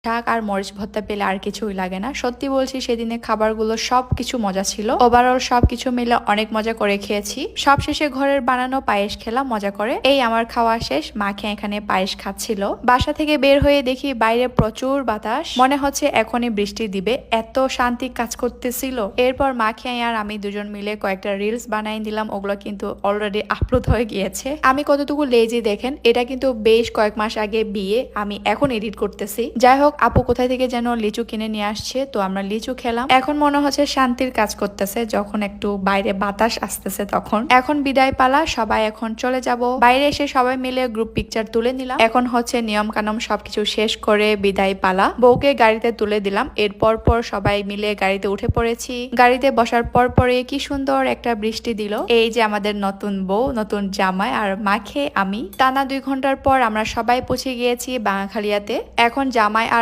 শাক আর মরিচ ভর্তা পেলে আর কিছুই লাগে না। সত্যি বলছি, সেদিনে খাবারগুলো সবকিছু মজা ছিল। ওভারঅল সবকিছু মিলে অনেক মজা করে খেয়েছি। সব শেষে ঘরের বানানো পায়েস খেলাম মজা করে। এই আমার খাওয়া শেষ, মাকে এখানে পায়েস খাচ্ছিল। বাসা থেকে বের হয়ে দেখি বাইরে প্রচুর বাতাস, মনে হচ্ছে এখনই বৃষ্টি দিবে, এত শান্তি কাজ করতেছিল। এরপর মাকে আর আমি দুজন মিলে কয়েকটা রিলস বানাই দিলাম, ওগুলো কিন্তু অলরেডি আপলোড হয়ে গিয়েছে। আমি কতটুকু লেজি দেখেন, এটা কিন্তু বেশ কয়েক মাস আগে বিয়ে, আমি এখন এডিট করতেছি। যাই হোক, আপু কোথায় থেকে যেন লিচু কিনে নিয়ে আসছে, তো আমরা লিচু খেলাম। এখন মনে হচ্ছে শান্তির কাজ করতেছে, যখন একটু বাইরে বাতাস আসতেছে তখন। এখন বিদায় পালা, সবাই এখন চলে যাব। বাইরে এসে সবাই মিলে গ্রুপ পিকচার তুলে নিলাম। এখন হচ্ছে নিয়ম কানুন সবকিছু শেষ করে বিদায় পালা। বউকে গাড়িতে তুলে দিলাম, এরপর পর সবাই মিলে গাড়িতে উঠে পড়েছি। গাড়িতে বসার পর পরে কি সুন্দর একটা বৃষ্টি দিল। এই যে আমাদের নতুন বউ, নতুন জামাই আর মাকে আমি। টানা 2 ঘন্টার পর আমরা সবাই পৌঁছে গিয়েছি বাঙাখালিয়াতে। এখন জামাই আর